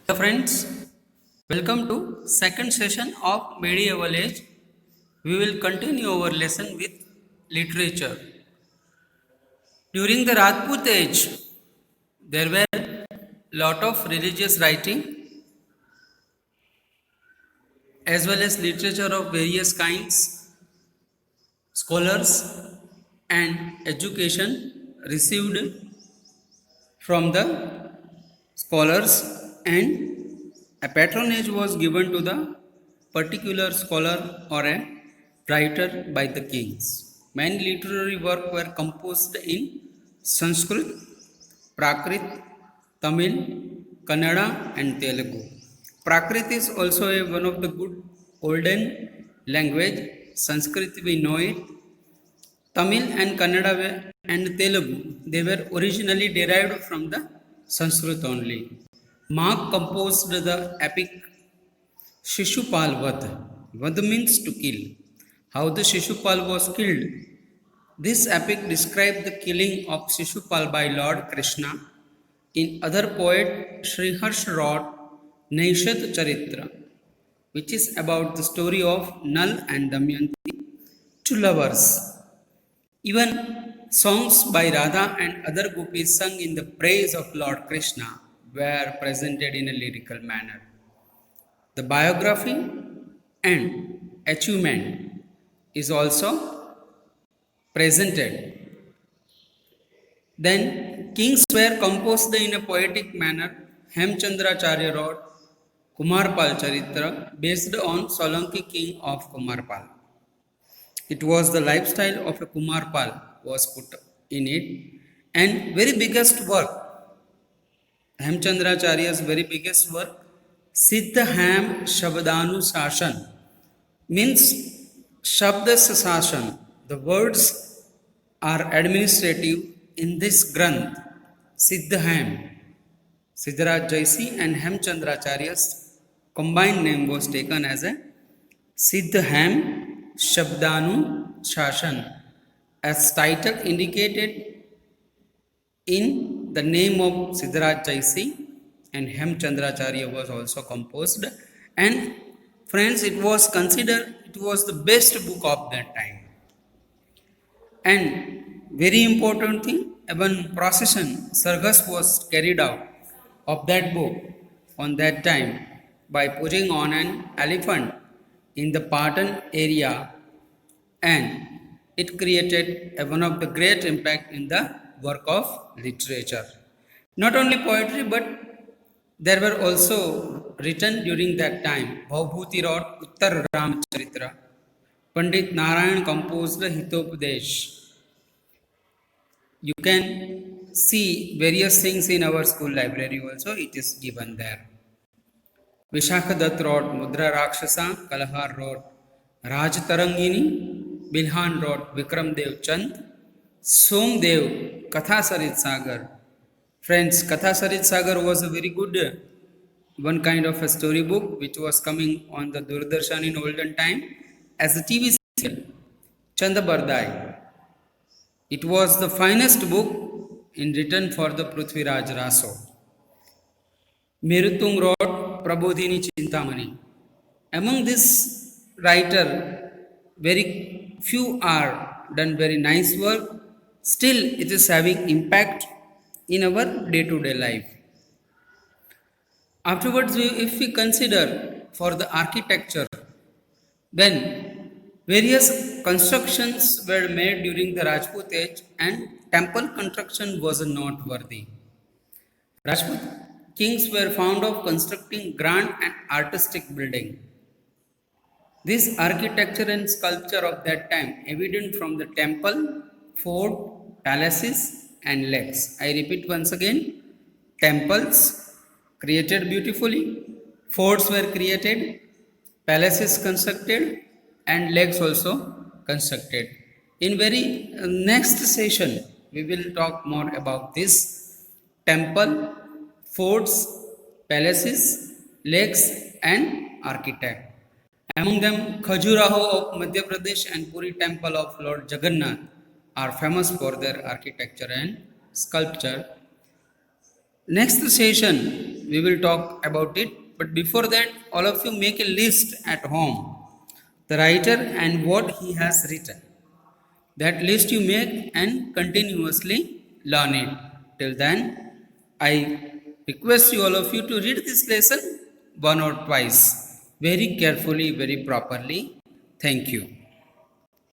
Hello friends, welcome to second session of medieval age. We will continue our lesson with literature. During the Rajput age, there were lot of religious writing as well as literature of various kinds, scholars and education received from the scholars, and a patronage was given to the particular scholar or a writer by the kings. Many literary works were composed in Sanskrit, Prakrit, Tamil, Kannada and Telugu. Prakrit is also one of the good olden language. Sanskrit we know it. Tamil and Kannada and Telugu, they were originally derived from the Sanskrit only. Mark composed the epic Shishupal Vad. Vad means to kill. How the Shishupal was killed. This epic described the killing of Shishupal by Lord Krishna. In other poet, Sriharsh wrote Naishad Charitra, which is about the story of Nal and Damayanti, two lovers. Even songs by Radha and other gopis sung in the praise of Lord Krishna were presented in a lyrical manner. The biography and achievement is also presented. Then kings were composed in a poetic manner. Hemchandracharya wrote Kumarpal Charitra based on Solanki king of Kumarpal. It was the lifestyle of a Kumarpal was put in it, and very biggest work, Hemchandracharya's very biggest work, Siddha Ham Shabdanu Sashan, means Shabda Sashan. The words are administrative in this Granth. Siddha Ham, Siddharaj Jaisi and Hemchandracharya's combined name was taken as a Siddha Ham Shabdanu Shashan, as title indicated in the name of Siddharaj Jaisi, and Hemchandracharya was also composed. And friends, it was considered it was the best book of that time. And very important thing, even procession, sargas was carried out of that book on that time by putting on an elephant in the Patan area, and it created one of the great impact in the work of literature. Not only poetry, but there were also written during that time. Bhavbhuti wrote Uttar Ramacharitra. Pandit Narayan composed Hitopadesh. You can see various things in our school library also, it is given there. Vishakhadat wrote Mudra Rakshasa, Kalahar wrote Raj Tarangini, Bilhan wrote Vikram Dev Chand, Somdev Katha Sarit Sagar. Friends, Katha Sarit Sagar was a very good one kind of a storybook which was coming on the Doordarshan in olden time as a TV serial, Chandabardai. It was the finest book in written for the Prithviraj Raso. Merutung wrote Prabodhini Chintamani. Among this writer, very few are done very nice work. Still, it is having impact in our day-to-day life. Afterwards, if we consider for the architecture, then various constructions were made during the Rajput age, and temple construction was noteworthy. Rajput kings were fond of constructing grand and artistic building. This architecture and sculpture of that time evident from the temple, fort, palaces and lakes. I repeat once again, temples created beautifully, forts were created, palaces constructed and lakes also constructed. In very next session, we will talk more about this temple, forts, palaces, lakes and architect. Among them, Khajuraho of Madhya Pradesh and Puri temple of Lord Jagannath are famous for their architecture and sculpture. Next session, we will talk about it. But before that, all of you make a list at home. The writer and what he has written. That list you make and continuously learn it. Till then, I request you all of you to read this lesson one or twice very carefully, very properly. Thank you.